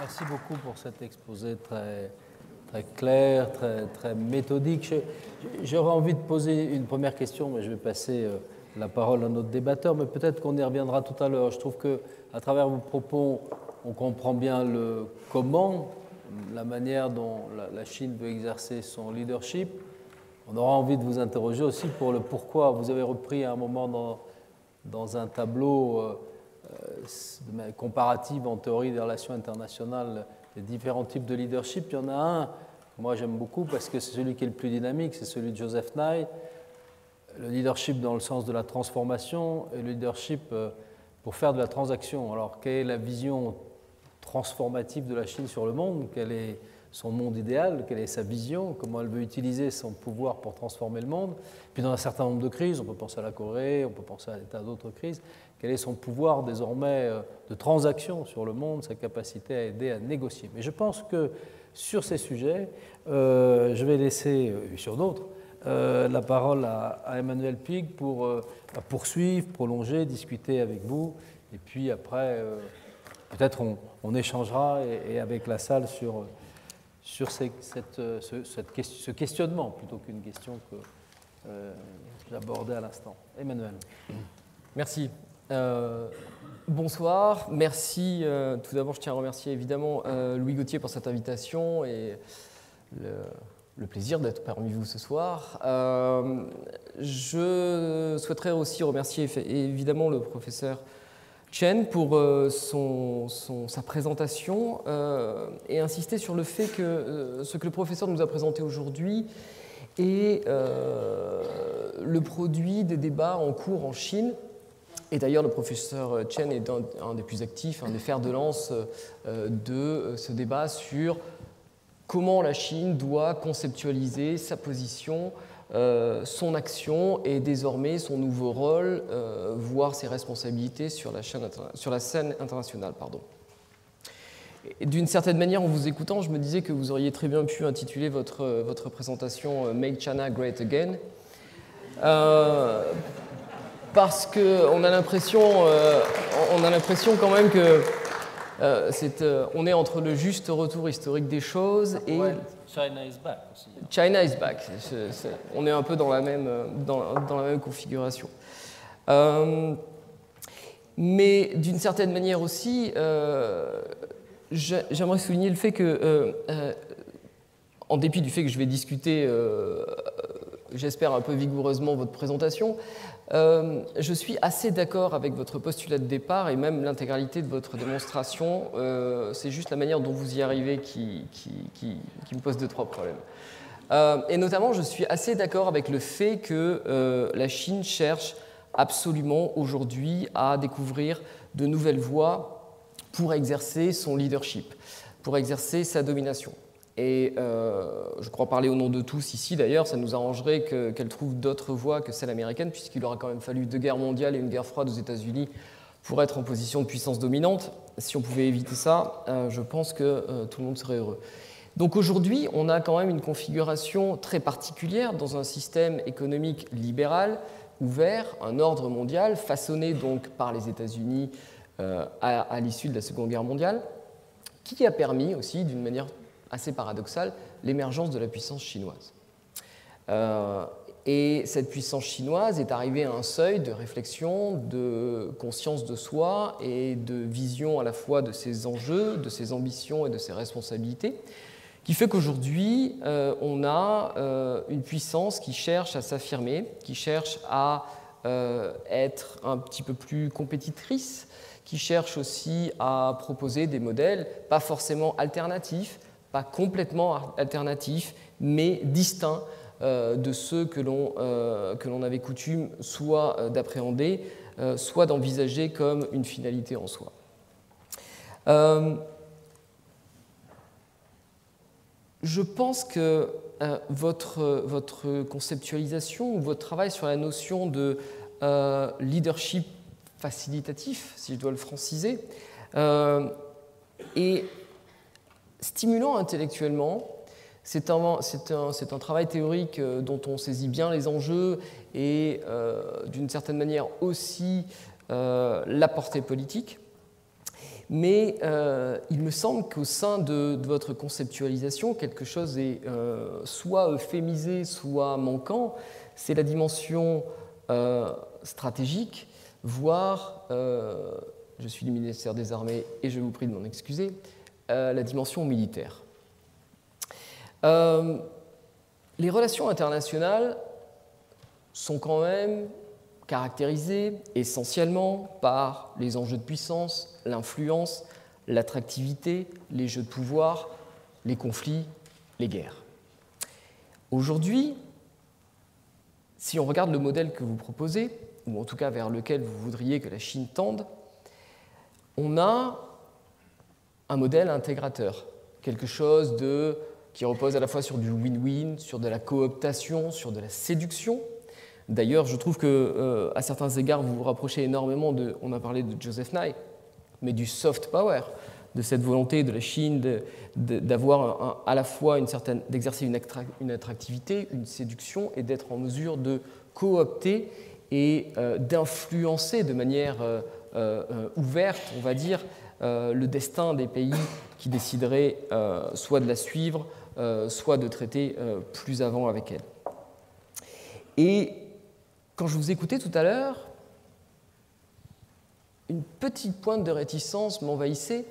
Merci beaucoup pour cet exposé très clair, très méthodique. J'aurais envie de poser une première question, mais je vais passer la parole à notre débatteur, mais peut-être qu'on y reviendra tout à l'heure. Je trouve qu'à travers vos propos, on comprend bien le comment, la manière dont la Chine veut exercer son leadership. On aura envie de vous interroger aussi pour le pourquoi. Vous avez repris à un moment dans un tableau comparative en théorie des relations internationales des différents types de leadership. Il y en a un que moi j'aime beaucoup parce que c'est celui qui est le plus dynamique, c'est celui de Joseph Nye, le leadership dans le sens de la transformation et le leadership pour faire de la transaction. Alors quelle est la vision transformative de la Chine sur le monde? Quel est son monde idéal? Quelle est sa vision? Comment elle veut utiliser son pouvoir pour transformer le monde? Puis dans un certain nombre de crises, on peut penser à la Corée, on peut penser à des tas d'autres crises, quel est son pouvoir désormais de transaction sur le monde, sa capacité à aider à négocier. Mais je pense que sur ces sujets, je vais laisser, sur d'autres, la parole à Emmanuel Pigue pour poursuivre, prolonger, discuter avec vous. Et puis après, peut-être on échangera et avec la salle sur ce questionnement plutôt qu'une question que j'abordais à l'instant. Emmanuel. Merci. Bonsoir. Merci. Tout d'abord, je tiens à remercier évidemment Louis Gauthier pour cette invitation et le plaisir d'être parmi vous ce soir. Je souhaiterais aussi remercier évidemment le professeur Chen pour sa présentation et insister sur le fait que ce que le professeur nous a présenté aujourd'hui est le produit des débats en cours en Chine. Et d'ailleurs, le professeur Chen est un des plus actifs, un des fers de lance de ce débat sur comment la Chine doit conceptualiser sa position, son action et désormais son nouveau rôle, voire ses responsabilités sur la scène internationale. D'une certaine manière, en vous écoutant, je me disais que vous auriez très bien pu intituler votre présentation « Make China Great Again ». Parce qu'on a l'impression quand même que on est entre le juste retour historique des choses et China is back aussi. China is back. On est un peu dans la même configuration. Mais d'une certaine manière aussi, j'aimerais souligner le fait que, en dépit du fait que je vais discuter, j'espère un peu vigoureusement votre présentation, je suis assez d'accord avec votre postulat de départ et même l'intégralité de votre démonstration. C'est juste la manière dont vous y arrivez qui me pose 2-3 problèmes. Et notamment, je suis assez d'accord avec le fait que la Chine cherche absolument aujourd'hui à découvrir de nouvelles voies pour exercer son leadership, pour exercer sa domination. Et je crois parler au nom de tous ici, d'ailleurs, ça nous arrangerait qu'elle trouve d'autres voies que celle américaine, puisqu'il aura quand même fallu 2 guerres mondiales et une guerre froide aux États-Unis pour être en position de puissance dominante. Si on pouvait éviter ça, je pense que tout le monde serait heureux. Donc aujourd'hui, on a quand même une configuration très particulière dans un système économique libéral, ouvert, un ordre mondial, façonné donc par les États-Unis à l'issue de la Seconde Guerre mondiale, qui a permis aussi, d'une manière assez paradoxale, l'émergence de la puissance chinoise. Et cette puissance chinoise est arrivée à un seuil de réflexion, de conscience de soi et de vision à la fois de ses enjeux, de ses ambitions et de ses responsabilités, qui fait qu'aujourd'hui, on a une puissance qui cherche à s'affirmer, qui cherche à être un petit peu plus compétitrice, qui cherche aussi à proposer des modèles pas forcément alternatifs, pas complètement alternatifs, mais distincts de ceux que l'on avait coutume soit d'appréhender, soit d'envisager comme une finalité en soi. Je pense que votre conceptualisation ou votre travail sur la notion de leadership facilitatif, si je dois le franciser, est stimulant intellectuellement. C'est un travail théorique dont on saisit bien les enjeux et d'une certaine manière aussi la portée politique. mais il me semble qu'au sein de votre conceptualisation, quelque chose est soit euphémisé, soit manquant, c'est la dimension stratégique, voire, je suis du ministère des Armées et je vous prie de m'en excuser, la dimension militaire. Les relations internationales sont quand même caractérisées essentiellement par les enjeux de puissance, l'influence, l'attractivité, les jeux de pouvoir, les conflits, les guerres. Aujourd'hui, si on regarde le modèle que vous proposez, ou en tout cas vers lequel vous voudriez que la Chine tende, on a un modèle intégrateur, quelque chose qui repose à la fois sur du win-win, sur de la cooptation, sur de la séduction. D'ailleurs, je trouve qu'à certains égards, vous vous rapprochez énormément on a parlé de Joseph Nye, mais du soft power, de cette volonté de la Chine d'avoir à la fois d'exercer une attractivité, une séduction, et d'être en mesure de coopter et d'influencer de manière ouverte, on va dire, le destin des pays qui décideraient soit de la suivre, soit de traiter plus avant avec elle. Et quand je vous écoutais tout à l'heure, une petite pointe de réticence m'envahissait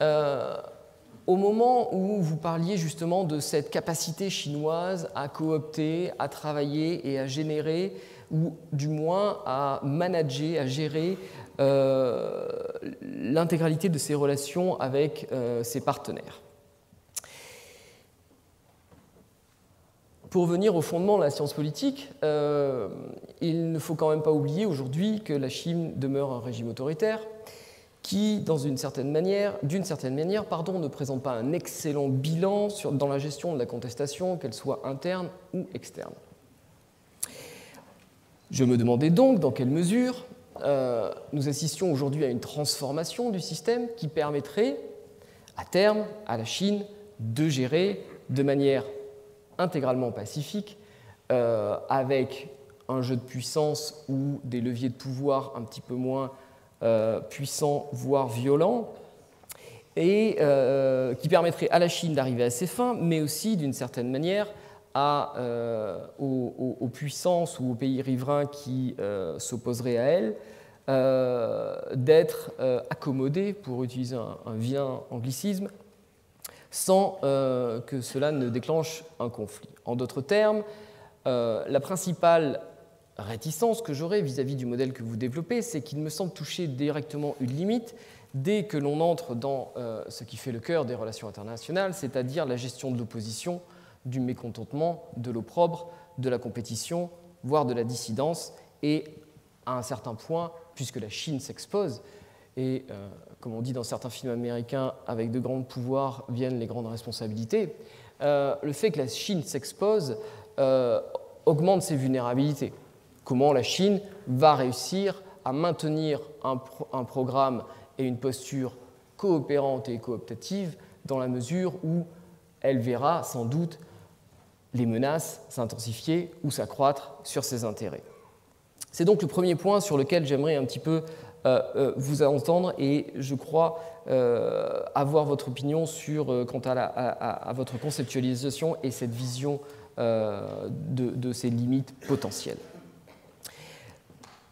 au moment où vous parliez justement de cette capacité chinoise à coopter, à travailler et à générer, ou du moins à manager, à gérer l'intégralité de ses relations avec ses partenaires. Pour venir au fondement de la science politique, il ne faut quand même pas oublier aujourd'hui que la Chine demeure un régime autoritaire qui, d'une certaine manière, ne présente pas un excellent bilan dans la gestion de la contestation, qu'elle soit interne ou externe. Je me demandais donc dans quelle mesure nous assistions aujourd'hui à une transformation du système qui permettrait, à terme, à la Chine de gérer de manière intégralement pacifique, avec un jeu de puissance ou des leviers de pouvoir un petit peu moins puissants, voire violents, et qui permettrait à la Chine d'arriver à ses fins, mais aussi, d'une certaine manière, aux puissances ou aux pays riverains qui s'opposeraient à elle, d'être accommodés, pour utiliser un vilain anglicisme, sans que cela ne déclenche un conflit. En d'autres termes, la principale réticence que j'aurais vis-à-vis du modèle que vous développez, c'est qu'il me semble toucher directement une limite dès que l'on entre dans ce qui fait le cœur des relations internationales, c'est-à-dire la gestion de l'opposition, du mécontentement, de l'opprobre, de la compétition, voire de la dissidence, et à un certain point, puisque la Chine s'expose, et comme on dit dans certains films américains, avec de grands pouvoirs viennent les grandes responsabilités, le fait que la Chine s'expose augmente ses vulnérabilités. Comment la Chine va réussir à maintenir un programme et une posture coopérante et cooptative dans la mesure où elle verra sans doute les menaces s'intensifier ou s'accroître sur ses intérêts. C'est donc le premier point sur lequel j'aimerais un petit peu vous entendre, et je crois avoir votre opinion quant à votre conceptualisation et cette vision de ces limites potentielles.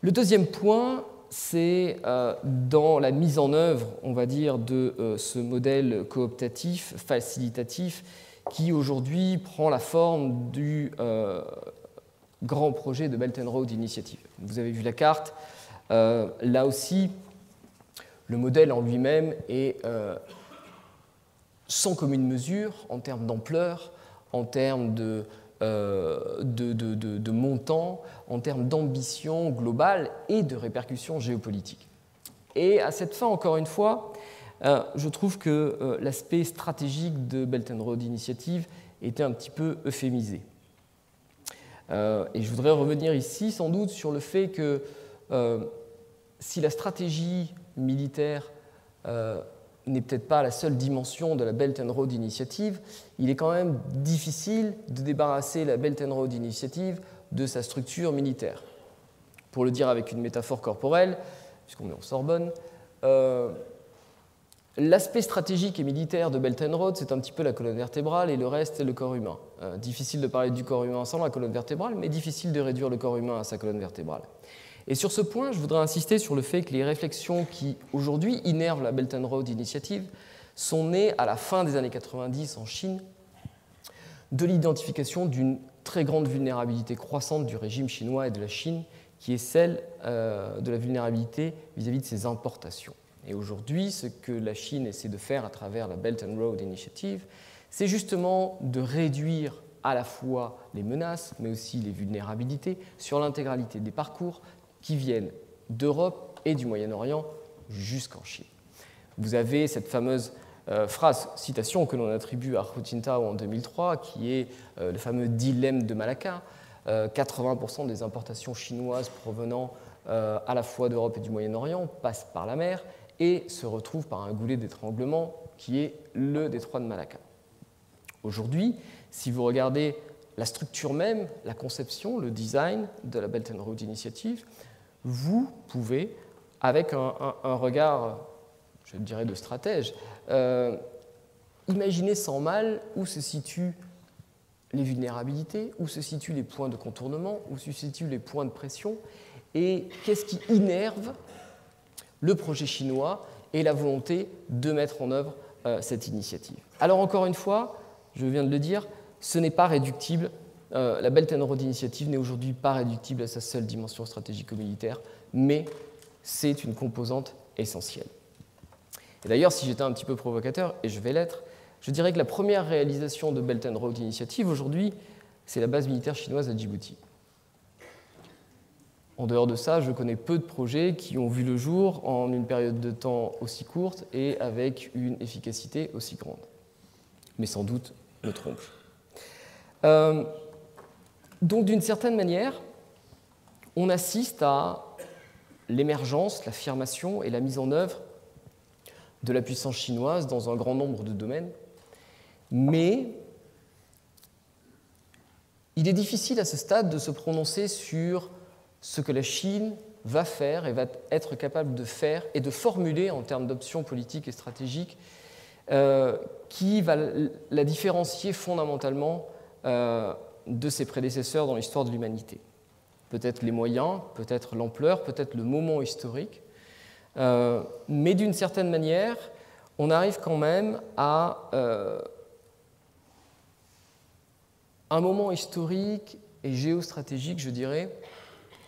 Le deuxième point, c'est dans la mise en œuvre, on va dire, de ce modèle cooptatif, facilitatif, qui aujourd'hui prend la forme du grand projet de Belt and Road Initiative. Vous avez vu la carte. Là aussi, le modèle en lui-même est sans commune mesure en termes d'ampleur, en termes de montant, en termes d'ambition globale et de répercussions géopolitiques. Et à cette fin, encore une fois, je trouve que l'aspect stratégique de Belt and Road Initiative était un petit peu euphémisé. Et je voudrais revenir ici sans doute sur le fait que si la stratégie militaire n'est peut-être pas la seule dimension de la Belt and Road Initiative, il est quand même difficile de débarrasser la Belt and Road Initiative de sa structure militaire. Pour le dire avec une métaphore corporelle, puisqu'on est en Sorbonne, L'aspect stratégique et militaire de Belt and Road, c'est un petit peu la colonne vertébrale et le reste, c'est le corps humain. Difficile de parler du corps humain sans la colonne vertébrale, mais difficile de réduire le corps humain à sa colonne vertébrale. Et sur ce point, je voudrais insister sur le fait que les réflexions qui, aujourd'hui, innervent la Belt and Road Initiative sont nées à la fin des années 90 en Chine de l'identification d'une très grande vulnérabilité croissante du régime chinois et de la Chine, qui est celle de la vulnérabilité vis-à-vis de ses importations. Et aujourd'hui, ce que la Chine essaie de faire à travers la Belt and Road Initiative, c'est justement de réduire à la fois les menaces, mais aussi les vulnérabilités sur l'intégralité des parcours qui viennent d'Europe et du Moyen-Orient jusqu'en Chine. Vous avez cette fameuse citation que l'on attribue à Hu Jintao en 2003, qui est le fameux dilemme de Malacca. 80% des importations chinoises provenant à la fois d'Europe et du Moyen-Orient passent par la mer et se retrouvent par un goulet d'étranglement qui est le détroit de Malacca. Aujourd'hui, si vous regardez la structure même, la conception, le design de la Belt and Road Initiative, vous pouvez, avec un regard, je dirais, de stratège, imaginer sans mal où se situent les vulnérabilités, où se situent les points de contournement, où se situent les points de pression, et qu'est-ce qui innerve le projet chinois et la volonté de mettre en œuvre cette initiative. Alors encore une fois, je viens de le dire, ce n'est pas réductible. La Belt and Road Initiative n'est aujourd'hui pas réductible à sa seule dimension stratégico-militaire, mais c'est une composante essentielle. Et d'ailleurs, si j'étais un petit peu provocateur, et je vais l'être, je dirais que la première réalisation de Belt and Road Initiative aujourd'hui, c'est la base militaire chinoise à Djibouti. En dehors de ça, je connais peu de projets qui ont vu le jour en une période de temps aussi courte et avec une efficacité aussi grande. Mais sans doute me trompe-je. Donc, d'une certaine manière, on assiste à l'émergence, l'affirmation et la mise en œuvre de la puissance chinoise dans un grand nombre de domaines, mais il est difficile à ce stade de se prononcer sur ce que la Chine va faire et va être capable de faire et de formuler en termes d'options politiques et stratégiques qui va la différencier fondamentalement de ses prédécesseurs dans l'histoire de l'humanité. Peut-être les moyens, peut-être l'ampleur, peut-être le moment historique, mais d'une certaine manière, on arrive quand même à un moment historique et géostratégique, je dirais,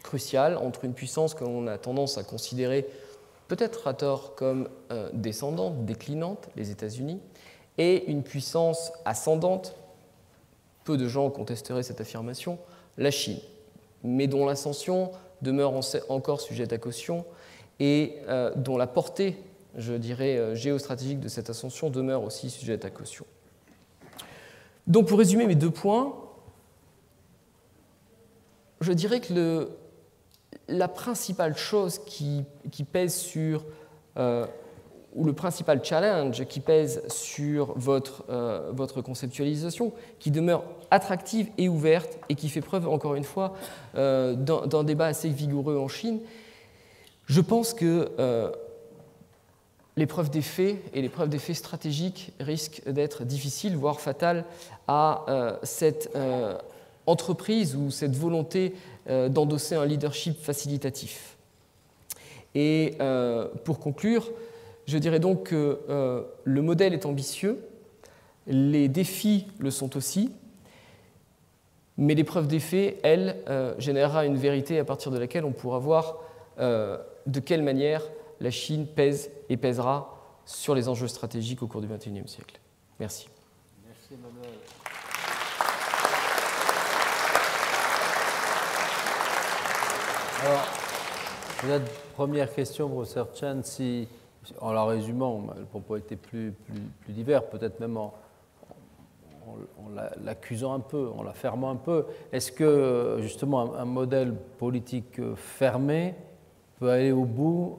crucial entre une puissance que l'on a tendance à considérer peut-être à tort comme descendante, déclinante, les États-Unis, et une puissance ascendante, peu de gens contesteraient cette affirmation, la Chine, mais dont l'ascension demeure encore sujette à caution et dont la portée, je dirais, géostratégique de cette ascension demeure aussi sujette à caution. Donc pour résumer mes 2 points, je dirais que la principale chose qui pèse sur, ou le principal challenge qui pèse sur votre conceptualisation, qui demeure attractive et ouverte et qui fait preuve, encore une fois, d'un débat assez vigoureux en Chine, je pense que l'épreuve des faits et l'épreuve des faits stratégiques risquent d'être difficiles, voire fatales, à cette entreprise ou cette volonté d'endosser un leadership facilitatif. Et pour conclure, je dirais donc que le modèle est ambitieux, les défis le sont aussi, mais l'épreuve des faits, elle, générera une vérité à partir de laquelle on pourra voir de quelle manière la Chine pèse et pèsera sur les enjeux stratégiques au cours du XXIe siècle. Merci. Merci Emmanuel. Alors, peut-être première question, professeur Chen, si, en la résumant, le propos était plus divers, peut-être même en l'accusant un peu, en la fermant un peu, est-ce que justement un modèle politique fermé peut aller au bout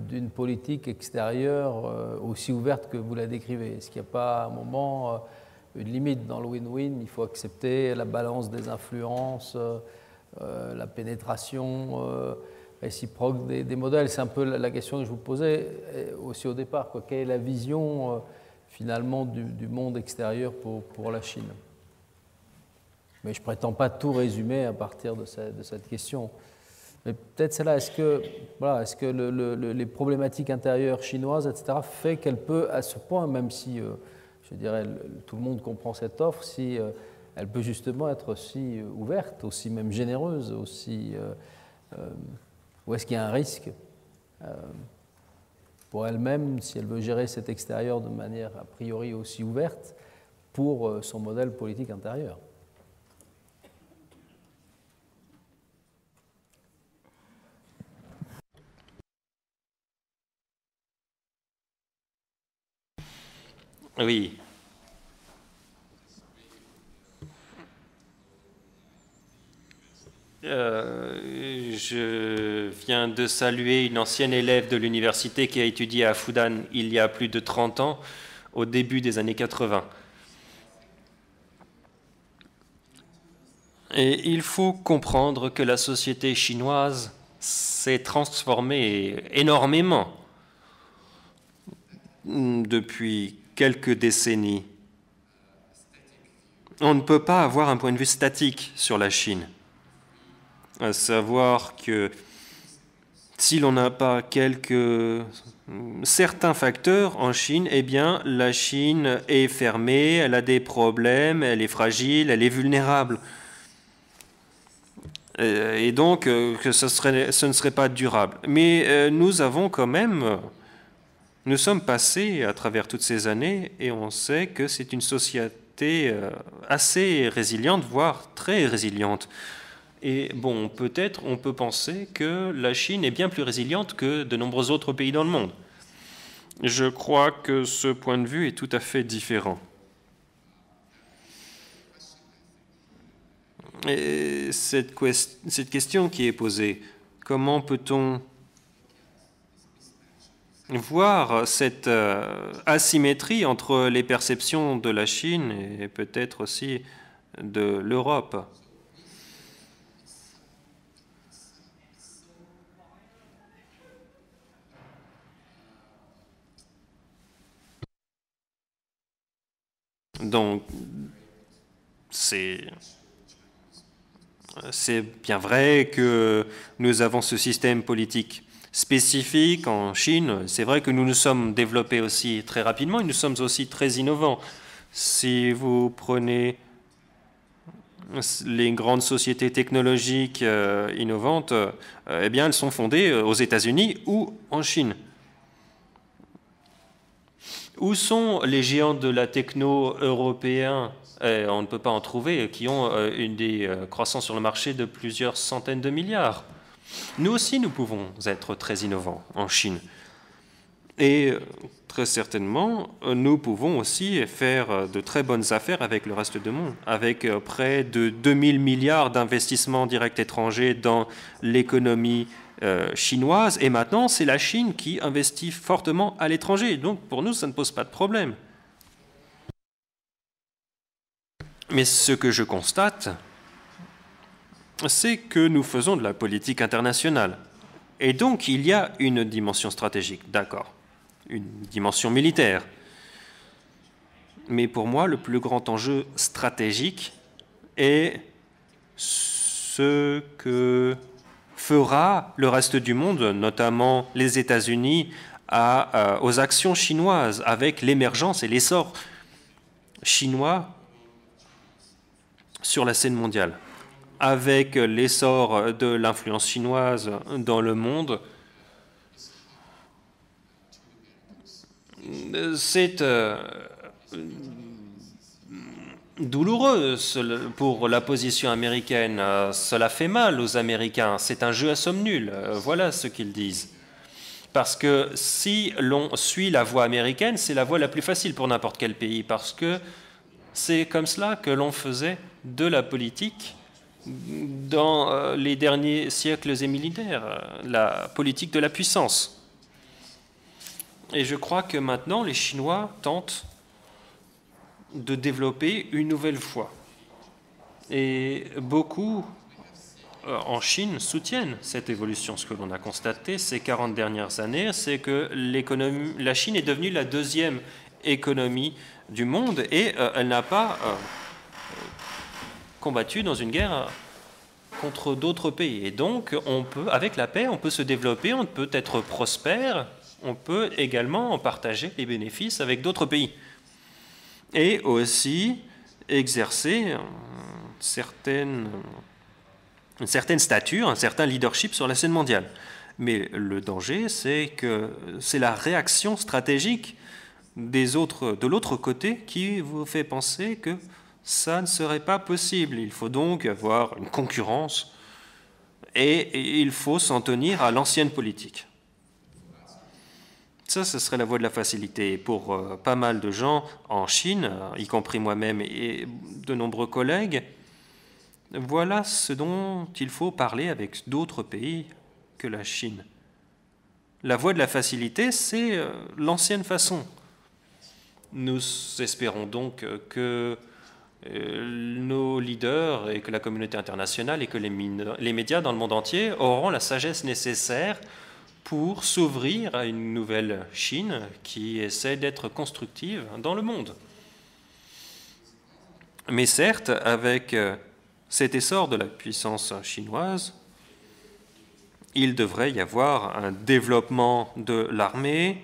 d'une politique extérieure aussi ouverte que vous la décrivez? Est-ce qu'il n'y a pas à un moment une limite dans le win-win? Il faut accepter la balance des influences, la pénétration réciproque des modèles. C'est un peu la question que je vous posais aussi au départ, quoi. Quelle est la vision finalement du monde extérieur pour la Chine? Mais je ne prétends pas tout résumer à partir de cette question. Mais peut-être celle-là, est-ce que les problématiques intérieures chinoises, etc., fait qu'elle peut, à ce point, même si, je dirais, tout le monde comprend cette offre, si elle peut justement être aussi ouverte, aussi même généreuse, aussi... ou est-ce qu'il y a un risque pour elle-même, si elle veut gérer cet extérieur de manière a priori aussi ouverte, pour son modèle politique intérieur? Oui. Je viens de saluer une ancienne élève de l'université qui a étudié à Fudan il y a plus de 30 ans, au début des années 80. Et il faut comprendre que la société chinoise s'est transformée énormément depuis quelques décennies. On ne peut pas avoir un point de vue statique sur la Chine. À savoir que si l'on n'a pas certains facteurs en Chine, eh bien, la Chine est fermée, elle a des problèmes, elle est fragile, elle est vulnérable. Et donc, que ce ne serait pas durable. Mais nous avons quand même... Nous sommes passés à travers toutes ces années et on sait que c'est une société assez résiliente, voire très résiliente. Et bon, peut-être on peut penser que la Chine est bien plus résiliente que de nombreux autres pays dans le monde. Je crois que ce point de vue est tout à fait différent. Et cette question qui est posée, comment peut-on voir cette asymétrie entre les perceptions de la Chine et peut-être aussi de l'Europe? Donc, c'est bien vrai que nous avons ce système politique spécifique en Chine. C'est vrai que nous nous sommes développés aussi très rapidement et nous sommes aussi très innovants. Si vous prenez les grandes sociétés technologiques innovantes, eh bien, elles sont fondées aux États-Unis ou en Chine. Où sont les géants de la techno européens? On ne peut pas en trouver, qui ont des croissances sur le marché de plusieurs centaines de milliards. Nous aussi, nous pouvons être très innovants en Chine. Et très certainement, nous pouvons aussi faire de très bonnes affaires avec le reste du monde, avec près de 2000 milliards d'investissements directs étrangers dans l'économie chinoise. Et maintenant, c'est la Chine qui investit fortement à l'étranger. Donc, pour nous, ça ne pose pas de problème. Mais ce que je constate, c'est que nous faisons de la politique internationale. Et donc, il y a une dimension stratégique, d'accord, une dimension militaire. Mais pour moi, le plus grand enjeu stratégique est ce que fera le reste du monde, notamment les États-Unis, aux actions chinoises, avec l'émergence et l'essor chinois sur la scène mondiale. Avec l'essor de l'influence chinoise dans le monde, c'est douloureux pour la position américaine. Cela fait mal aux Américains. C'est un jeu à somme nulle. Voilà ce qu'ils disent. Parce que si l'on suit la voie américaine, c'est la voie la plus facile pour n'importe quel pays, parce que c'est comme cela que l'on faisait de la politique dans les derniers siècles et millénaires, la politique de la puissance. Et je crois que maintenant, les Chinois tentent de développer une nouvelle voie. Et beaucoup en Chine soutiennent cette évolution. Ce que l'on a constaté ces 40 dernières années, c'est que la Chine est devenue la deuxième économie du monde et elle n'a pas combattu dans une guerre contre d'autres pays. Et donc, avec la paix, on peut se développer, on peut être prospère, on peut également en partager les bénéfices avec d'autres pays. Et aussi exercer une certaine stature, un certain leadership sur la scène mondiale. Mais le danger, c'est que c'est la réaction stratégique de l'autre côté qui vous fait penser que ça ne serait pas possible. Il faut donc avoir une concurrence et il faut s'en tenir à l'ancienne politique. Ça, ce serait la voie de la facilité. Pour pas mal de gens en Chine, y compris moi-même et de nombreux collègues, voilà ce dont il faut parler avec d'autres pays que la Chine. La voie de la facilité, c'est l'ancienne façon. Nous espérons donc que nos leaders et que la communauté internationale et que les médias dans le monde entier auront la sagesse nécessaire pour s'ouvrir à une nouvelle Chine qui essaie d'être constructive dans le monde. Mais certes, avec cet essor de la puissance chinoise, il devrait y avoir un développement de l'armée.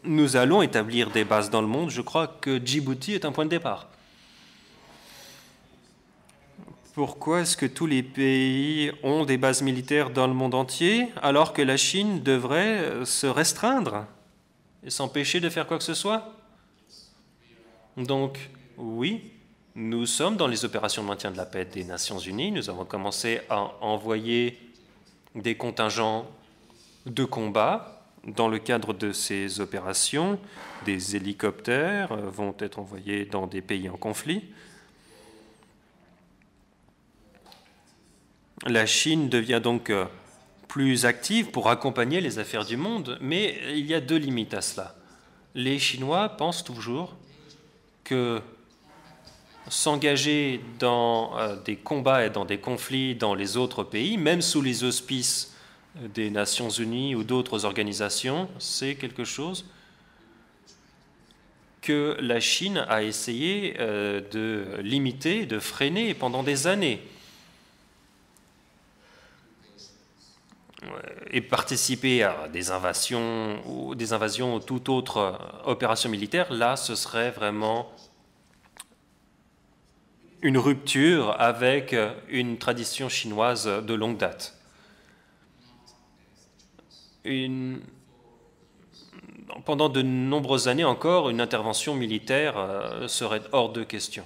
Nous allons établir des bases dans le monde. Je crois que Djibouti est un point de départ. Pourquoi est-ce que tous les pays ont des bases militaires dans le monde entier alors que la Chine devrait se restreindre et s'empêcher de faire quoi que ce soit? Donc, oui, nous sommes dans les opérations de maintien de la paix des Nations Unies. Nous avons commencé à envoyer des contingents de combat dans le cadre de ces opérations. Des hélicoptères vont être envoyés dans des pays en conflit. La Chine devient donc plus active pour accompagner les affaires du monde, mais il y a deux limites à cela. Les Chinois pensent toujours que s'engager dans des combats et dans des conflits dans les autres pays, même sous les auspices des Nations Unies ou d'autres organisations, c'est quelque chose que la Chine a essayé de limiter, de freiner pendant des années. Et participer à des invasions ou toute autre opération militaire, là, ce serait vraiment une rupture avec une tradition chinoise de longue date. Pendant de nombreuses années encore, une intervention militaire serait hors de question.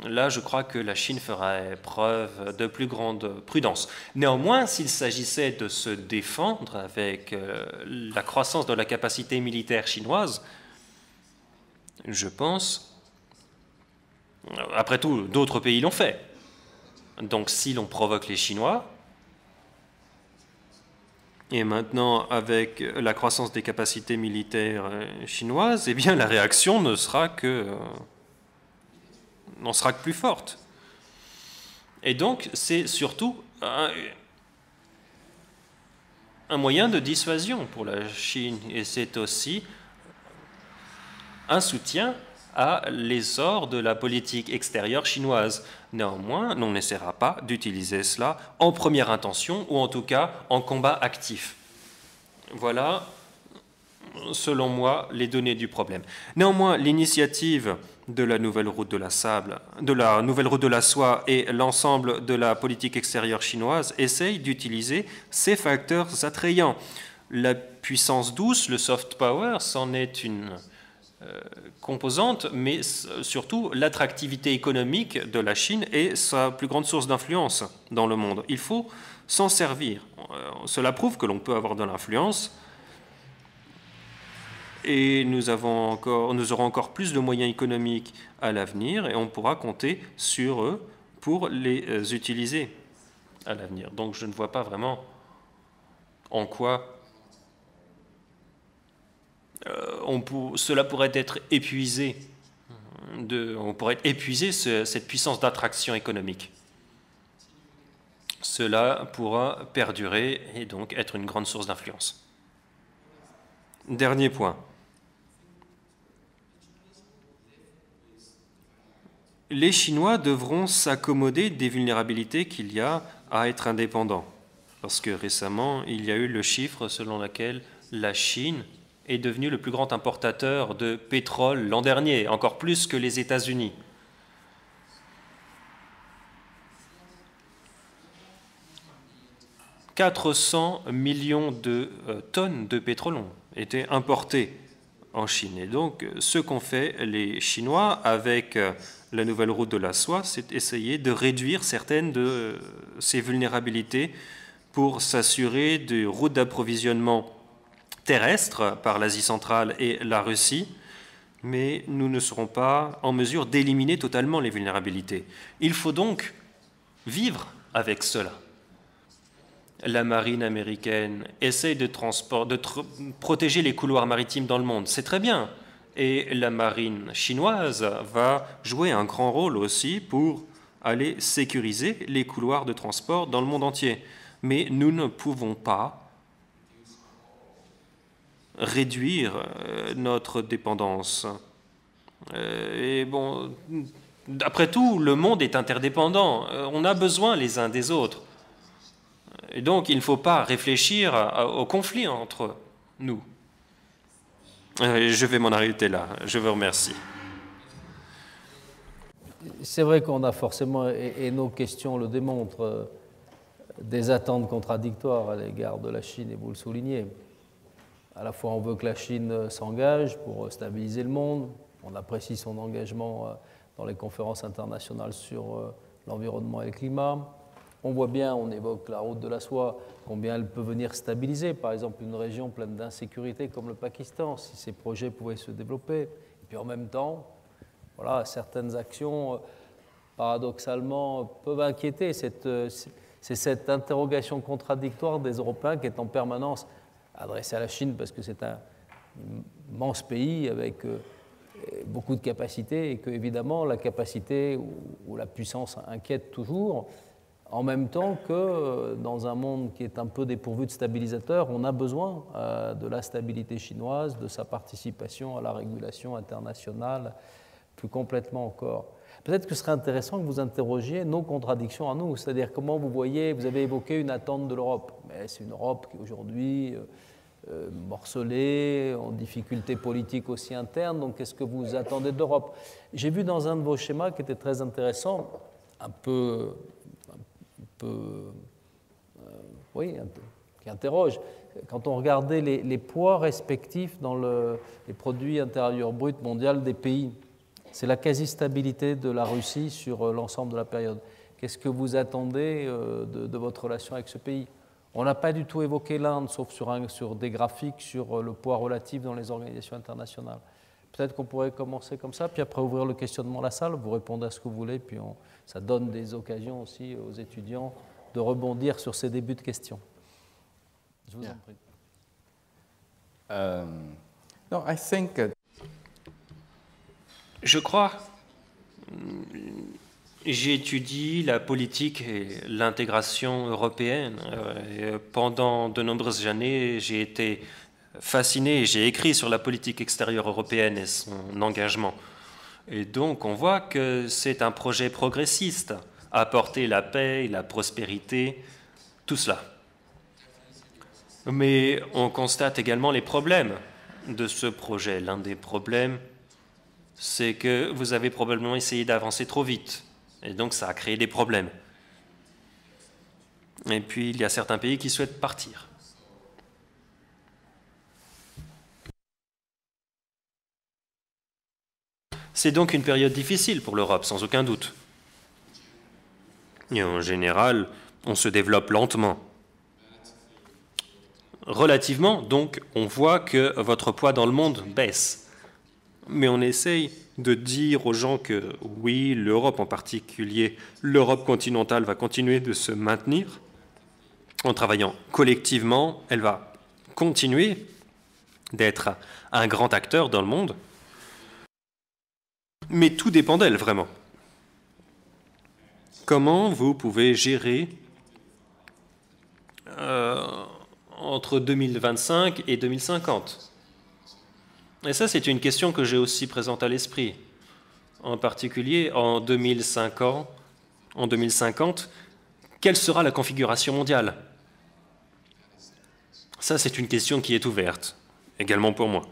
Là, je crois que la Chine ferait preuve de plus grande prudence. Néanmoins, s'il s'agissait de se défendre avec la croissance de la capacité militaire chinoise, je pense, après tout, d'autres pays l'ont fait. Donc, si l'on provoque les Chinois, et maintenant, avec la croissance des capacités militaires chinoises, eh bien, la réaction ne sera que plus forte. Et donc, c'est surtout un moyen de dissuasion pour la Chine. Et c'est aussi un soutien à l'essor de la politique extérieure chinoise. Néanmoins, on n'essaiera pas d'utiliser cela en première intention, ou en tout cas en combat actif. Voilà, selon moi, les données du problème. Néanmoins, l'initiative de la nouvelle route de la soie et l'ensemble de la politique extérieure chinoise essayent d'utiliser ces facteurs attrayants. La puissance douce, le soft power, c'en est une composante, mais surtout l'attractivité économique de la Chine est sa plus grande source d'influence dans le monde. Il faut s'en servir. Cela prouve que l'on peut avoir de l'influence. Et nous aurons encore plus de moyens économiques à l'avenir et on pourra compter sur eux pour les utiliser à l'avenir. Donc je ne vois pas vraiment en quoi cela pourrait être épuisé. On pourrait épuiser cette puissance d'attraction économique. cela pourra perdurer et donc être une grande source d'influence. Dernier point. Les Chinois devront s'accommoder des vulnérabilités qu'il y a à être indépendants. Parce que récemment, il y a eu le chiffre selon lequel la Chine est devenue le plus grand importateur de pétrole l'an dernier, encore plus que les États-Unis. « 400 millions de tonnes de pétrole ont été importées en Chine. » Et donc, ce qu'ont fait les Chinois avec la nouvelle route de la soie, c'est essayer de réduire certaines de ces vulnérabilités pour s'assurer des routes d'approvisionnement terrestres par l'Asie centrale et la Russie, mais nous ne serons pas en mesure d'éliminer totalement les vulnérabilités. Il faut donc vivre avec cela. La marine américaine essaye de protéger les couloirs maritimes dans le monde, c'est très bien. Et la marine chinoise va jouer un grand rôle aussi pour aller sécuriser les couloirs de transport dans le monde entier. Mais nous ne pouvons pas réduire notre dépendance. Et bon, après tout, le monde est interdépendant. On a besoin les uns des autres. Et donc, il ne faut pas réfléchir au conflit entre nous. Je vais m'en arrêter là. Je vous remercie. C'est vrai qu'on a forcément, et nos questions le démontrent, des attentes contradictoires à l'égard de la Chine, et vous le soulignez. À la fois, on veut que la Chine s'engage pour stabiliser le monde. On apprécie son engagement dans les conférences internationales sur l'environnement et le climat. On voit bien, on évoque la route de la soie, combien elle peut venir stabiliser, par exemple, une région pleine d'insécurité comme le Pakistan, si ces projets pouvaient se développer. Et puis en même temps, voilà, certaines actions, paradoxalement, peuvent inquiéter. C'est cette interrogation contradictoire des Européens qui est en permanence adressée à la Chine, parce que c'est un immense pays avec beaucoup de capacités, et que, évidemment, la capacité ou la puissance inquiète toujours. En même temps que dans un monde qui est un peu dépourvu de stabilisateurs, on a besoin de la stabilité chinoise, de sa participation à la régulation internationale, plus complètement encore. Peut-être que ce serait intéressant que vous interrogiez nos contradictions à nous, c'est-à-dire comment vous voyez, vous avez évoqué une attente de l'Europe, mais c'est une Europe qui est aujourd'hui morcelée, en difficulté politique aussi interne, donc qu'est-ce que vous attendez de l'Europe? J'ai vu dans un de vos schémas qui était très intéressant, qui interroge. Quand on regardait les poids respectifs dans les produits intérieurs bruts mondiaux des pays, c'est la quasi-stabilité de la Russie sur l'ensemble de la période. Qu'est-ce que vous attendez de votre relation avec ce pays? On n'a pas du tout évoqué l'Inde, sauf sur des graphiques sur le poids relatif dans les organisations internationales. Peut-être qu'on pourrait commencer comme ça, puis après ouvrir le questionnement à la salle, vous répondez à ce que vous voulez, puis ça donne des occasions aussi aux étudiants de rebondir sur ces débuts de questions. Je vous en prie. No, I think, Je crois, j'étudie la politique et l'intégration européenne. Pendant de nombreuses années, j'ai été fasciné, j'ai écrit sur la politique extérieure européenne et son engagement. Et donc, on voit que c'est un projet progressiste, apporter la paix, la prospérité, tout cela. Mais on constate également les problèmes de ce projet. L'un des problèmes, c'est que vous avez probablement essayé d'avancer trop vite. Et donc, ça a créé des problèmes. Et puis, il y a certains pays qui souhaitent partir. C'est donc une période difficile pour l'Europe, sans aucun doute. Et en général, on se développe lentement. Relativement, donc, on voit que votre poids dans le monde baisse. Mais on essaye de dire aux gens que oui, l'Europe en particulier, l'Europe continentale va continuer de se maintenir. En travaillant collectivement, elle va continuer d'être un grand acteur dans le monde. Mais tout dépend d'elle, vraiment. Comment vous pouvez gérer entre 2025 et 2050. Et ça, c'est une question que j'ai aussi présente à l'esprit. En particulier, en 2050, quelle sera la configuration mondiale? Ça, c'est une question qui est ouverte, également pour moi.